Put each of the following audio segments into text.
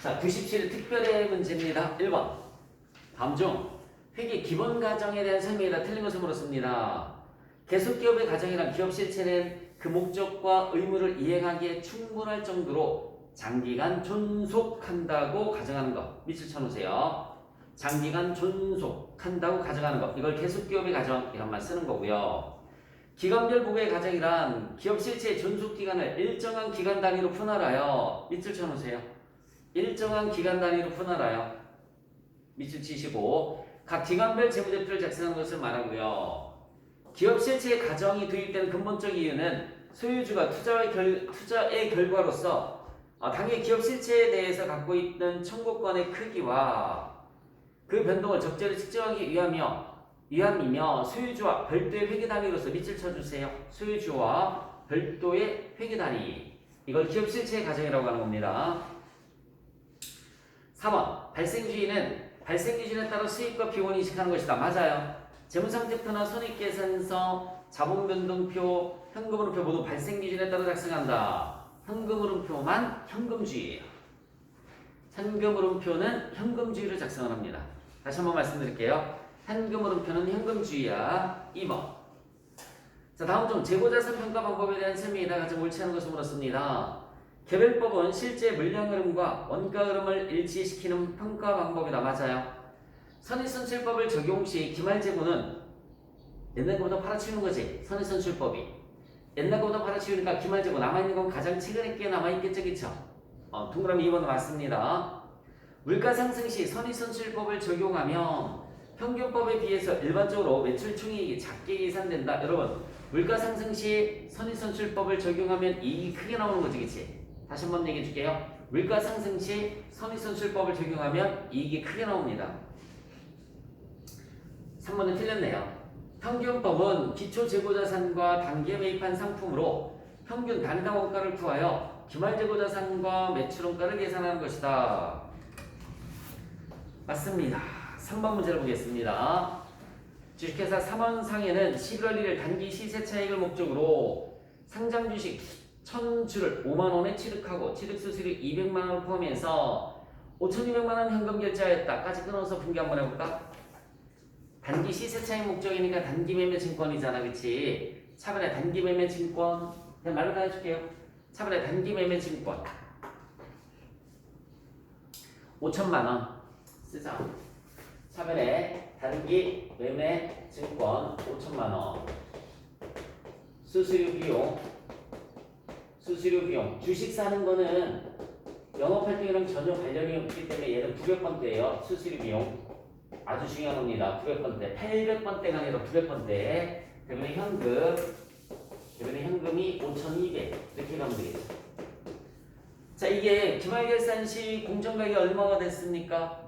자, 97의 특별의 문제입니다. 1번. 다음 중 회계 기본 가정에 대한 설명이다. 틀린 것을 물었습니다. 계속기업의 가정이란 기업 실체는 그 목적과 의무를 이행하기에 충분할 정도로 장기간 존속한다고 가정하는 것. 밑줄 쳐놓으세요. 장기간 존속한다고 가정하는 것. 이걸 계속기업의 가정 이런 말 쓰는 거고요. 기관별 부부의 가정이란 기업 실체의 존속 기간을 일정한 기간 단위로 분할하여 밑줄 쳐놓으세요. 일정한 기간 단위로 분할하여 밑줄 치시고 각 기관별 재무제표를 작성하는 것을 말하고요. 기업 실체의 가정이 도입되는 근본적 이유는 소유주가 투자의 결과로서 당의 기업 실체에 대해서 갖고 있는 청구권의 크기와 그 변동을 적절히 측정하기 위함이며 소유주와 별도의 회계 단위로서 밑줄 쳐주세요. 소유주와 별도의 회계 단위. 이걸 기업 실체의 가정이라고 하는 겁니다. 4번. 발생주의는 발생 기준에 따라 수익과 비용을 인식하는 것이다. 맞아요. 재무상태표나 손익계산서, 자본변동표, 현금흐름표 모두 발생 기준에 따라 작성한다. 현금흐름표만 현금주의예요. 현금흐름표는 현금주의를 작성을 합니다. 다시 한번 말씀드릴게요. 현금흐름표는 현금주의야. 2번. 자, 다음 중 재고자산 평가 방법에 대한 설명이다. 가장 옳지 않은 것을 물었습니다. 개별법은 실제 물량 흐름과 원가 흐름을 일치시키는 평가 방법이다. 맞아요. 선의선출법을 적용 시 기말재고는 옛날 거보다 팔아치우는 거지. 선의선출법이 옛날 거보다 팔아치우니까 기말재고 남아있는 건 가장 최근에 게 남아있겠죠. 그쵸? 동그라미 2번 맞습니다. 물가상승 시 선의선출법을 적용하면 평균법에 비해서 일반적으로 매출 총이익이 작게 계산된다. 여러분, 물가상승 시 선의선출법을 적용하면 이익이 크게 나오는 거지. 그치? 다시 한번 얘기해 줄게요. 물가상승 시 선의선출법을 적용하면 이익이 크게 나옵니다. 3번은 틀렸네요. 평균법은 기초재고자산과 단기에 매입한 상품으로 평균 단위당 원가를 구하여 기말재고자산과 매출원가를 계산하는 것이다. 맞습니다. 3번 문제를 보겠습니다. 주식회사 3원상에는 11월 1일 단기 시세 차익을 목적으로 상장 주식 1000주를 5만원에 취득하고 취득수수료 200만원을 포함해서 5200만원 현금 결제하였다까지 끊어서 분기 한번 해볼까? 단기 시세 차익 목적이니까 단기 매매 증권이잖아. 그치? 차번에 단기 매매 증권 그냥 말로 다 해줄게요. 차번에 단기 매매 증권 5천만원 쓰자. 차번에 단기 매매 증권 5천만원 수수료 비용 주식 사는 거는 영업활동이랑 전혀 관련이 없기 때문에 얘는 900번대예요. 수수료 비용 아주 중요한 겁니다. 900번대 800번대가 아니라 900번대 대변에 현금이 5,200 이렇게 가면 되겠죠. 자, 이게 기말결산 시 공정가격이 얼마가 됐습니까?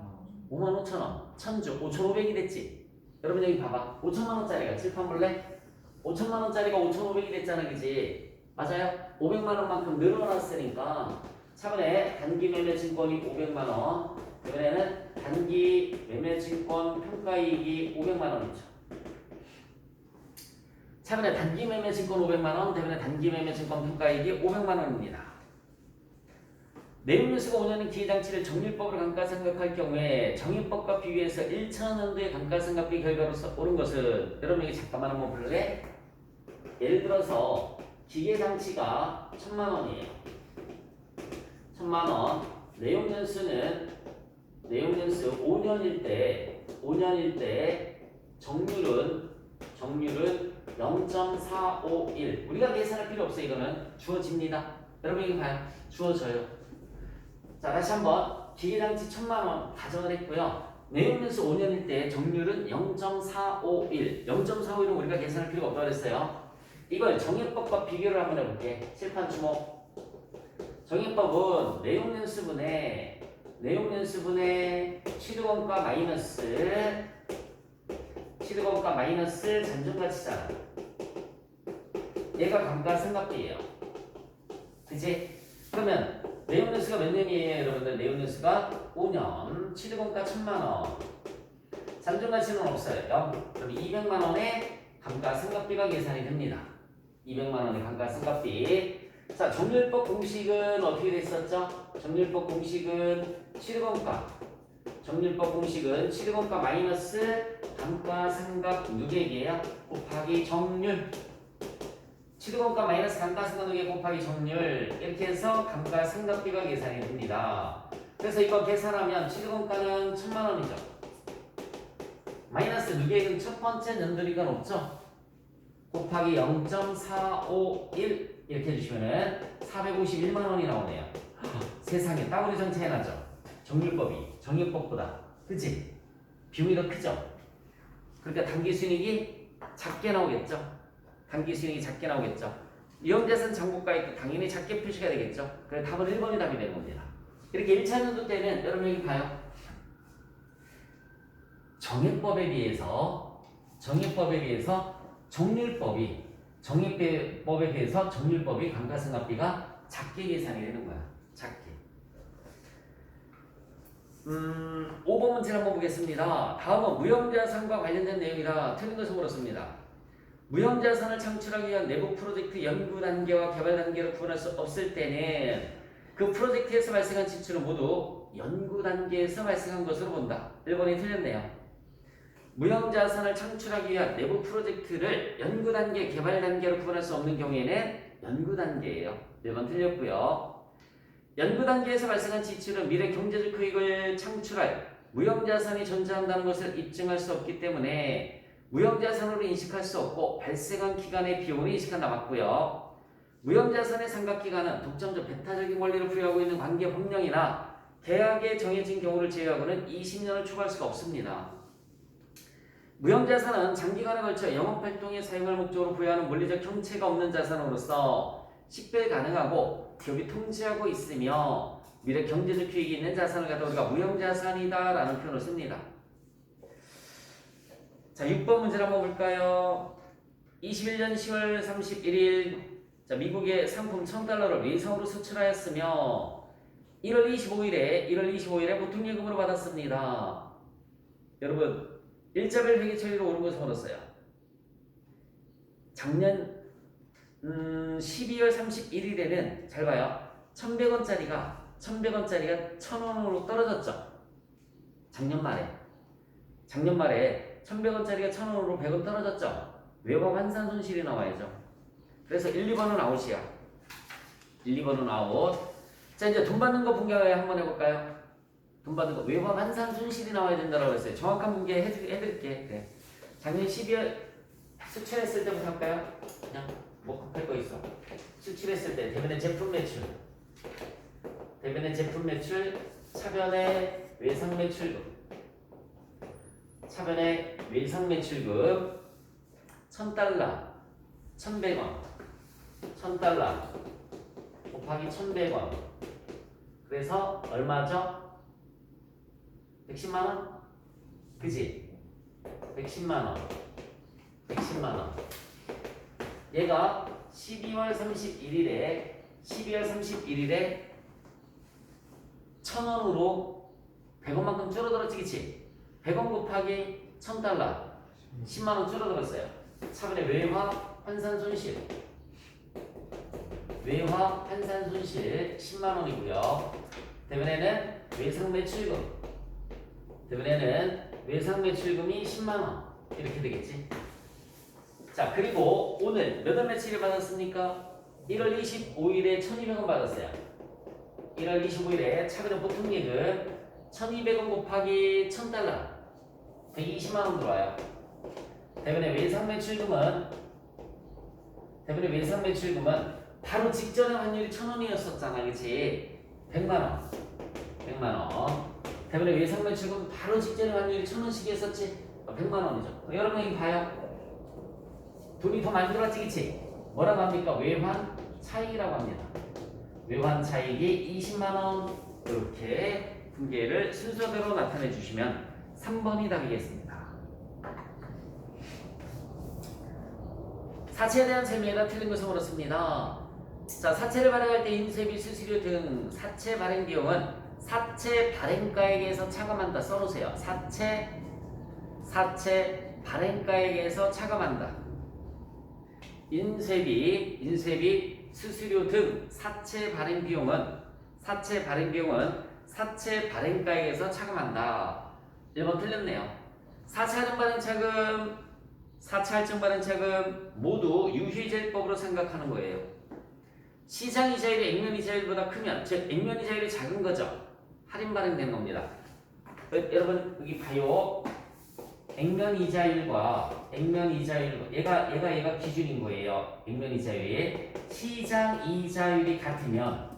55,000원 1000주 5,500이 됐지. 여러분 여기 봐봐. 5천만원짜리가 칠판 볼래? 5천만원짜리가 5,500이 됐잖아. 그지? 맞아요? 500만원만큼 늘어났으니까 차번에 단기 매매 증권이 500만원 이번에는 단기 매매증권 평가이익이 500만원이죠. 차번에 단기 매매증권 500만원, 대번에 단기 매매증권 평가이익이 500만원입니다. 내용연수가 5년인 기회장치를 정밀법으로 감가상각할 경우에 정의법과 비교해서 1천원연도의 감가상각비 결과로서 옳은 것은 여러분 여기 잠깐만 한번 볼래? 예를 들어서 기계장치가 1000만원이에요. 1000만원 내용연수 5년일 때 정률은 0.451 우리가 계산할 필요 없어요. 이거는 주어집니다. 여러분 이거 봐요. 주어져요. 자, 다시 한번 기계장치 1000만원 가정을 했고요. 내용연수 5년일 때 정률은 0.451 0.451은 우리가 계산할 필요가 없다고 그랬어요. 이걸 정의법과 비교를 한번 해볼게. 칠판 주목. 정의법은 내용연수분의 취득원가 마이너스 잔존가치잖아. 얘가 감가상각비예요. 그치? 그러면 내용연수가 몇 년이에요? 여러분들 내용연수가 5년 취득원가 1000만원 잔존가치는 없어요. 그럼 200만원의 감가상각비가 계산이 됩니다. 200만원의 감가상각비 자, 정률법 공식은 어떻게 됐었죠? 정률법 공식은 정률법 공식은 치르곤가 마이너스 감가 상각 누계기예요. 곱하기 정률. 치르곤가 마이너스 감가 상각 누계 곱하기 정률. 이렇게 해서 감가 상각비가 계산이 됩니다. 그래서 이거 계산하면 치르곤가는 1000만 원이죠. 마이너스 누계액은 첫 번째 년도리가 높죠. 곱하기 0.451 이렇게 해주시면은 451만 원이 나오네요. 세상에 따구리 정 차이 나죠. 정률법이 정액법보다 그치? 비용이 더 크죠? 그러니까 당기순이익이 작게 나오겠죠? 당기순이익이 작게 나오겠죠? 위험자산 장부가액도 당연히 작게 표시가 되겠죠? 그래서 답은 1번이 답이 되는 겁니다. 이렇게 1차 연도 때는 여러분 여기 봐요. 정액법에 비해서 정률법에 비해서 정률법이 감가상각비가 작게 계산이 되는 거야. 작게. 5번 문제를 한번 보겠습니다. 다음은 무형자산과 관련된 내용이라 틀린 것을 물었습니다. 무형자산을 창출하기 위한 내부 프로젝트 연구 단계와 개발 단계로 구분할 수 없을 때는 그 프로젝트에서 발생한 지출은 모두 연구 단계에서 발생한 것으로 본다. 1번이 틀렸네요. 무형자산을 창출하기 위한 내부 프로젝트를 연구 단계, 개발 단계로 구분할 수 없는 경우에는 연구 단계예요. 1번 틀렸고요. 연구 단계에서 발생한 지출은 미래 경제적 효익을 창출할 무형자산이 존재한다는 것을 입증할 수 없기 때문에 무형자산으로 인식할 수 없고 발생한 기간의 비용을 인식한다. 맞고요. 무형자산의 상각기간은 독점적 배타적인 권리를 부여하고 있는 관계 법령이나 계약에 정해진 경우를 제외하고는 20년을 초과할 수가 없습니다. 무형자산은 장기간에 걸쳐 영업활동에 사용할 목적으로 부여하는 물리적 형체가 없는 자산으로서 식별 가능하고 기업이 통제하고 있으며 미래 경제적 효익이 있는 자산을 갖다 우리가 무형자산이다 라는 표현을 씁니다. 자, 6번 문제를 한번 볼까요? 21년 10월 31일 자, 미국의 상품 1000달러를 외상으로 수출하였으며 1월 25일에 보통예금으로 받았습니다. 여러분 일자별 회계 처리로 오른 것을 얻었어요. 작년 12월 31일에는 잘 봐요. 1100원짜리가 1000원으로 떨어졌죠. 작년 말에 1100원짜리가 1000원으로 100원 떨어졌죠. 외화 환산 손실이 나와야죠. 그래서 1, 2번은 아웃이야. 1, 2번은 아웃. 자, 이제 돈 받는 거 분개 한번 해볼까요? 돈 받는 거 외화 환산 손실이 나와야 된다고 했어요. 정확한 분개 해드릴게. 그래. 작년 12월 수출했을 때부터 할까요? 그냥 뭐 급할 거 있어. 수출했을 때 대변의 제품 매출, 차변의 외상 매출금, 1000달러, 1100원 곱하기 1100원. 그래서 얼마죠? 110만원? 그지? 110만원. 얘가 12월 31일에 1000원으로 100원만큼 줄어들었지, 그치? 100원 곱하기 1000달러 10만원 줄어들었어요. 차변의 외화 환산 손실 10만원이고요. 대변에는 외상 매출금이 10만원 이렇게 되겠지. 자, 그리고 오늘 몇 월 며칠을 받았습니까? 1월 25일에 1200원 받았어요. 1월 25일에 차변의 보통예금 1200원 곱하기 1000달러 120만원 들어와요. 대변의 외상 매출금은 바로 직전의 환율이 1000원이었었잖아, 그치? 100만원. 대변의 외상 매출금 바로 직전의 환율이 1000원씩이었었지? 100만원이죠. 여러분 여기 봐요. 돈이 더 많이 들어왔지, 그치? 뭐라고 합니까? 외환 차익이라고 합니다. 외환 차익이 20만원. 이렇게 분계를 순서대로 나타내 주시면 3번이 답이겠습니다. 사채에 대한 설명에다 틀린 것을 물었습니다. 자, 사채를 발행할 때 인쇄비, 수수료 등 사채 발행 비용은 사채 발행가액에서 차감한다. 써놓으세요. 사채 발행가액에서 차감한다. 인쇄비, 수수료 등 사채 발행 비용은 사채 발행가에게서 차감한다. 1번 틀렸네요. 사채 할증 발행 차금, 사채 할증 발행 차금 모두 유희제일법으로 생각하는 거예요. 시장 이자율이 액면 이자율보다 크면, 즉 액면 이자율이 작은 거죠. 할인 발행되는 겁니다. 여러분 여기 봐요. 액면 이자율과 얘가 기준인 거예요. 액면 이자율이 시장 이자율이 같으면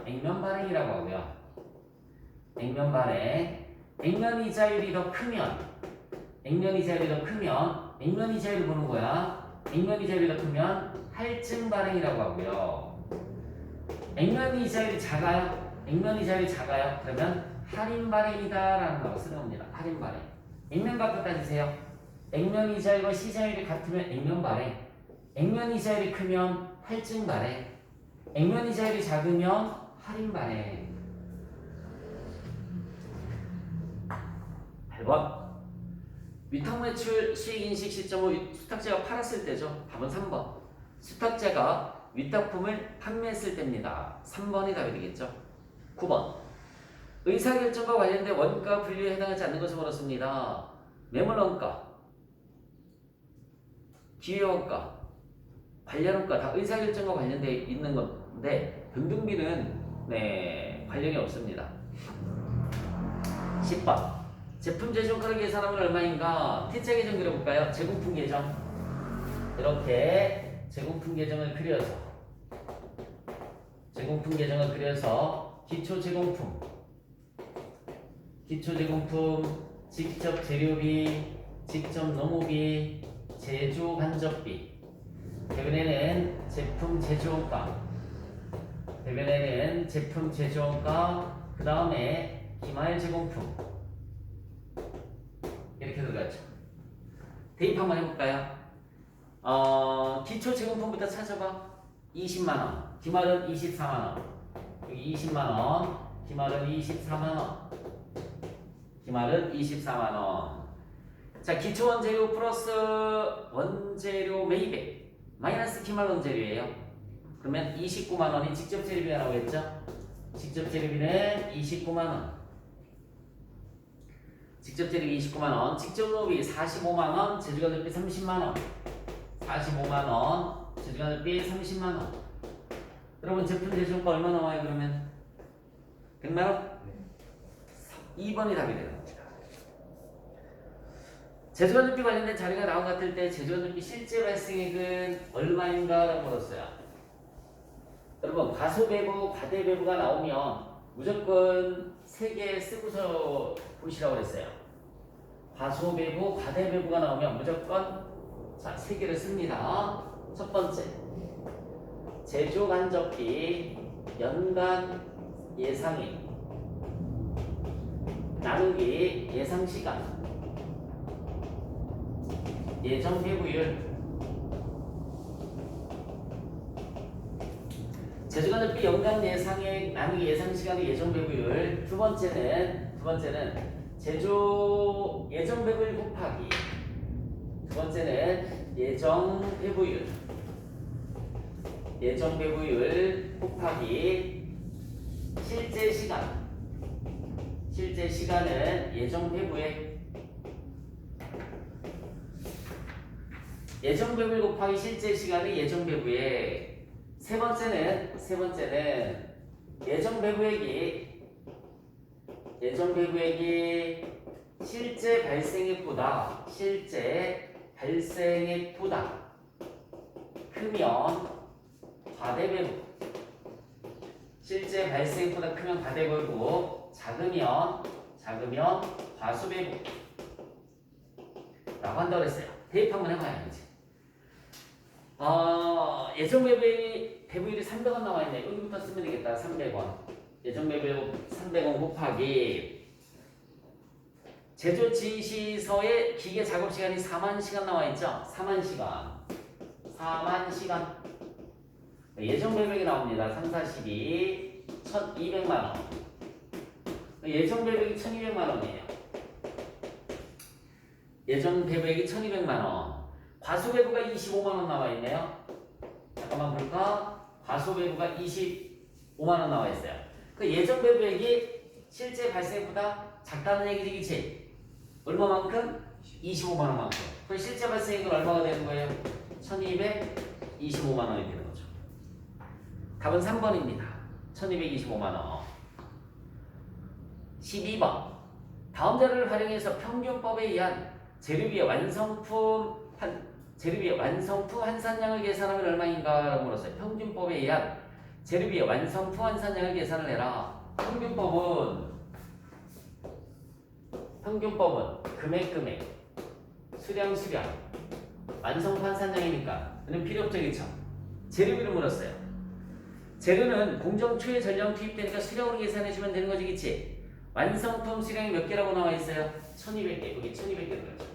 액면 발행이라고 하고요. 액면 발행. 액면 이자율이 더 크면 액면 이자율이 보는 거야. 액면 이자율이 더 크면 할증 발행이라고 하고요. 액면 이자율이 작아요. 그러면 할인 발행이다라는 거 쓰는 겁니다. 할인 발행. 액면값부터 따지세요. 액면 이자율과 시장율이 같으면 액면 발행. 액면 이자율이 크면 할증 발행. 액면 이자율이 작으면 할인 발행. 8번. 위탁 매출 수익 인식 시점은 수탁자가 팔았을 때죠. 답은 3번. 수탁자가 위탁품을 판매했을 때입니다. 3번이 답이 되겠죠. 9번. 의사결정과 관련된 원가 분류에 해당하지 않는 것을 물었습니다. 매물원가, 기회원가, 관련원가 다 의사결정과 관련되어 있는 건데 변동비는 관련이 없습니다. 10번. 제품 제조가를 계산하면 얼마인가? T자 계정 그려볼까요? 제공품 계정. 이렇게 제공품 계정을 그려서 기초 제공품, 직접 재료비, 직접 노무비, 제조 간접비, 대변에는 제품 제조원가, 그 다음에 기말 제공품 이렇게 들어갔죠. 대입 한번 해볼까요? 기초 제공품부터 찾아봐. 20만원, 기말은 24만원, 여기 20만원, 기말은 24만원. 자, 기초 원재료 플러스 원재료 매입액 마이너스 기말 원재료예요. 그러면 29만원이 직접 재료비가 나오겠죠? 직접 재료비는 29만원. 직접 재료비 29만원, 직접 노비 45만원, 제주가들비 30만원. 45만원, 제주가들비 30만원. 여러분 제품 제조가 얼마 나와요 그러면? 100만원? 2번이 답이 되는 겁니다. 제조가들비 관련된 자료가 나온 것 같을 때 제조가들비 실제 발생액은 얼마인가 라고 물었어요. 여러분 과소배부, 과대배부가 나오면 무조건 3개 쓰고서 보시라고 그랬어요. 과소배부, 과대배부가 나오면 무조건 3개를 씁니다. 첫 번째, 제조간접비 연간 예상액 나누기 예상시간 예정배부율. 제조간접비 연간 예상액 나누기 예상시간의 예정배부율. 두 번째는 제조 예정배부율 곱하기 예정배부율 곱하기 실제 시간은 예정배부액. 예정배부율 곱하기 실제 시간은 예정배부액. 세 번째는 예정배부액이 실제 발생액보다 크면 과대배부. 실제 발생액보다 크면 과대배부고 작으면 과소배부 라고 한다고 했어요. 대입 한번 해봐야지. 예정배부율이 300원 나와있네. 여기부터 쓰면 되겠다. 300원. 예정배부율 300원 곱하기 제조 지시서의 기계 작업 시간이 4만 시간 나와있죠? 4만 시간. 예정배부액이 나옵니다. 3, 4, 12, 1200만원. 예정배부액이 1200만원이에요. 예정배부액이 1200만원. 과소배부가 25만원 나와있네요. 잠깐만 볼까? 과소배부가 25만 원 나와 있어요. 그 예정 배부액이 실제 발생액보다 작다는 얘기지, 그치? 얼마만큼? 25만 원만큼. 그럼 실제 발생액은 얼마가 되는 거예요? 1225만 원이 되는 거죠. 답은 3번입니다. 1225만 원. 12번. 다음 자료를 활용해서 평균법에 의한 재료비의 완성품 환산량을 계산하면 얼마인가? 라고 물었어요. 평균법에 의한 재료비의 완성품 환산량을 계산을 해라. 평균법은 금액, 수량, 완성품 환산량이니까 그는 필요 없죠, 그쵸? 재료비를 물었어요. 재료는 공정 초에 전량 투입되니까 수량으로 계산해주면 되는 거지, 그치? 완성품 수량이 몇 개라고 나와 있어요? 1200개. 여기 1200개 들어가죠.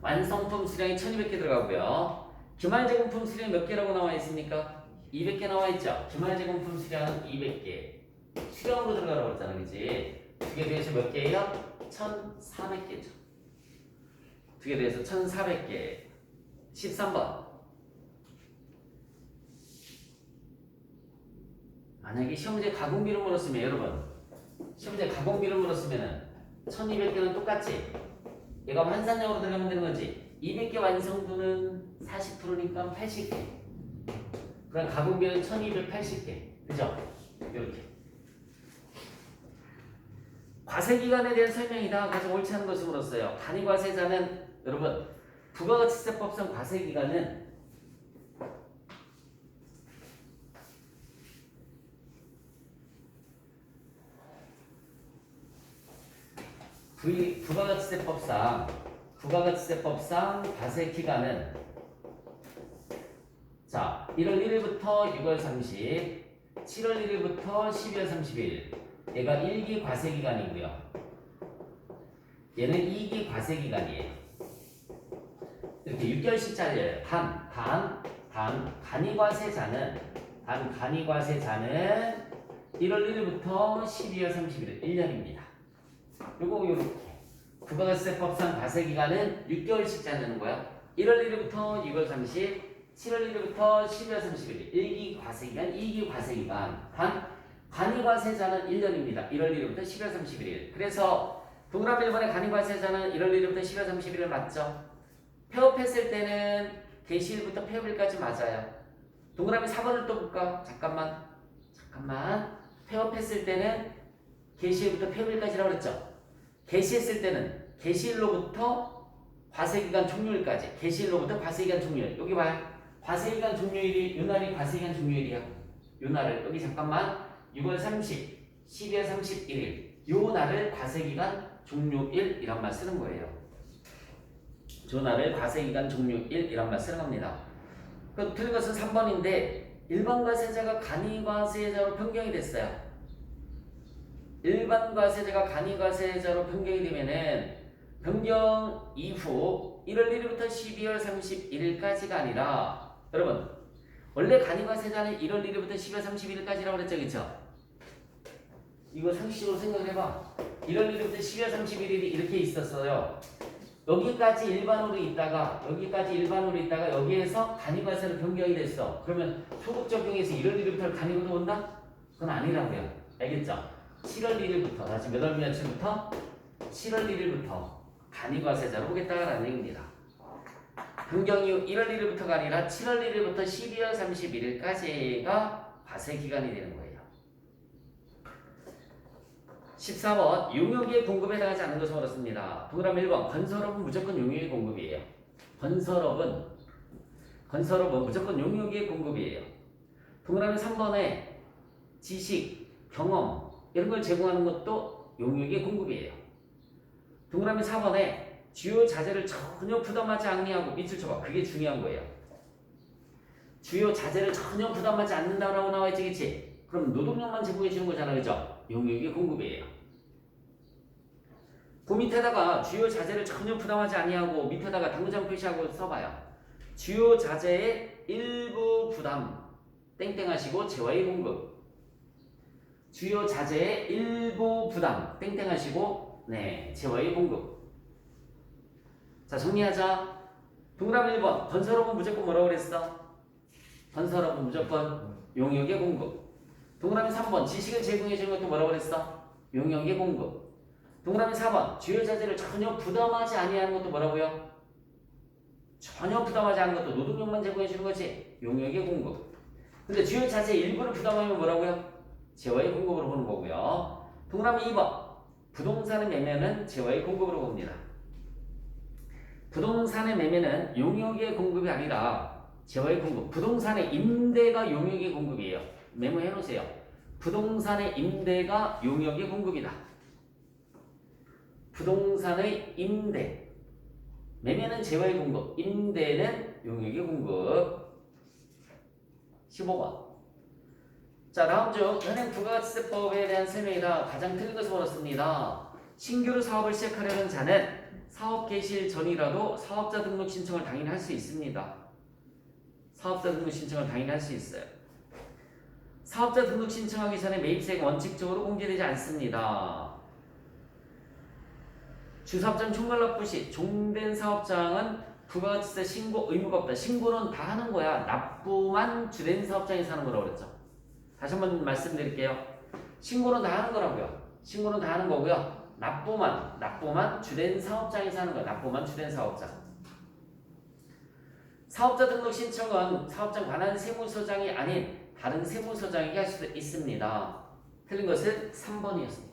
완성품 수량이 1200개 들어가고요. 기말제공품 수량이 몇 개라고 나와 있습니까? 200개 나와 있죠? 기말제공품 수량은 200개. 수량으로 들어가라고 했잖아, 그치? 두 개 더해서 몇 개예요? 1400개죠. 두 개 더해서 1400개. 13번. 만약에 시험문제 가공비를 물었으면 여러분 시험문제 가공비를 물었으면은 1200개는 똑같지? 얘가 환산량으로 들어가면 되는 거지. 200개 완성도는 40%니까 80개. 그럼 가공비는 1280개. 그죠? 이렇게. 과세기간에 대한 설명이다. 가장 옳지 않은 것을 물었어요. 간이과세자는 여러분 부가가치세법상 과세기간은 부가가치세법상 과세기간은 자 1월 1일부터 6월 30, 7월 1일부터 12월 30일 얘가 1기 과세기간이고요. 얘는 2기 과세기간이에요. 이렇게 6개월씩 잘려요. 간이과세자는 1월 1일부터 12월 31일 1년입니다. 요거 요렇게 부가가치세법상 과세기간은 6개월씩 짜는 거야. 1월 1일부터 6월 30, 7월 1일부터 12월 31일 1기 과세기간, 2기 과세기간. 간이과세자는 1년입니다. 1월 1일부터 12월 31일. 그래서 동그라미 1번의 간이과세자는 1월 1일부터 12월 31일 맞죠? 폐업했을 때는 개시일부터 폐업일까지 맞아요. 동그라미 4번을 또 볼까? 잠깐만. 폐업했을 때는 개시일부터 폐업일까지라고 그랬죠? 개시했을 때는 개시일로부터 과세기간 종료일까지. 개시일로부터 과세기간 종료일. 여기 봐요. 과세기간 종료일이 요날이 과세기간 종료일이야. 요날을 여기 잠깐만 6월 30, 12월 31일 요날을 과세기간 종료일이란 말 쓰는 거예요. 요날을 과세기간 종료일이란 말 쓰는 겁니다. 그 틀린 것은 3번인데 일반 과세자가 간이과세자로 변경이 됐어요. 일반 과세자가 간이과세자로 변경이 되면은 변경 이후 1월 1일부터 12월 31일까지가 아니라 여러분 원래 간이과세자는 1월 1일부터 12월 31일까지라고 그랬죠, 그쵸? 이거 상식적으로 생각해봐. 1월 1일부터 12월 31일이 이렇게 있었어요. 여기까지 일반으로 있다가 여기에서 간이과세로 변경이 됐어. 그러면 소급 적용해서 1월 1일부터 간이과도 온다? 그건 아니라고요. 알겠죠? 7월 1일부터 다시 몇 월 며칠부터? 7월 1일부터 간이과세자로 오겠다라는 얘기입니다. 변경 이후 1월 1일부터가 아니라 7월 1일부터 12월 31일까지가 과세기간이 되는 거예요. 14번 용역의 공급에 해당하지 않는 것을 물었습니다. 동그라미 1번 건설업은 무조건 용역의 공급이에요. 건설업은 무조건 용역의 공급이에요. 동그라미 3번에 지식, 경험 이런 걸 제공하는 것도 용역의 공급이에요. 동그라미 4번에 주요 자재를 전혀 부담하지 아니하고 밑줄 쳐봐. 그게 중요한 거예요. 주요 자재를 전혀 부담하지 않는다라고 나와 있지, 그치? 그럼 노동력만 제공해 주는 거잖아, 그죠? 용역의 공급이에요. 그 밑에다가 주요 자재를 전혀 부담하지 아니하고 밑에다가 당구장 표시하고 써봐요. 주요 자재의 일부 부담 땡땡 하시고 재화의 공급. 주요 자재의 일부 부담 땡땡 하시고 재화의 공급. 자, 정리하자. 동그라미 1번. 건설업은 무조건 뭐라고 그랬어? 건설업은 무조건 용역의 공급. 동그라미 3번. 지식을 제공해 주는 것도 뭐라고 그랬어? 용역의 공급. 동그라미 4번. 주요 자재를 전혀 부담하지 아니하는 것도 뭐라고요? 전혀 부담하지 않은 것도 노동력만 제공해 주는 거지. 용역의 공급. 근데 주요 자재 일부를 부담하면 뭐라고요? 재화의 공급으로 보는 거고요. 동그라미 2번. 부동산의 매매는 재화의 공급으로 봅니다. 부동산의 매매는 용역의 공급이 아니라 재화의 공급. 부동산의 임대가 용역의 공급이에요. 메모해 놓으세요. 부동산의 임대가 용역의 공급이다. 부동산의 임대. 매매는 재화의 공급, 임대는 용역의 공급. 15번. 자, 다음 중 현행 부가가치세법에 대한 설명이다. 가장 틀린 것을 물었습니다. 신규로 사업을 시작하려는 자는 사업 개시 전이라도 사업자 등록 신청을 당연히 할 수 있습니다. 사업자 등록 신청을 당연히 할 수 있어요. 사업자 등록 신청하기 전에 매입세액은 원칙적으로 공개되지 않습니다. 주사업장 총괄 납부 시 종된 사업장은 부가가치세 신고 의무가 없다. 신고는 다 하는 거야. 납부만 주된 사업장에서 하는 거라고 그랬죠. 다시 한번 말씀드릴게요. 신고는 다 하는 거라고요. 신고는 다 하는 거고요. 납부만 주된 사업장에서 하는 거야. 납부만 주된 사업장. 사업자 등록 신청은 사업장 관할 세무서장이 아닌 다른 세무서장에게 할 수도 있습니다. 틀린 것은 3번이었습니다.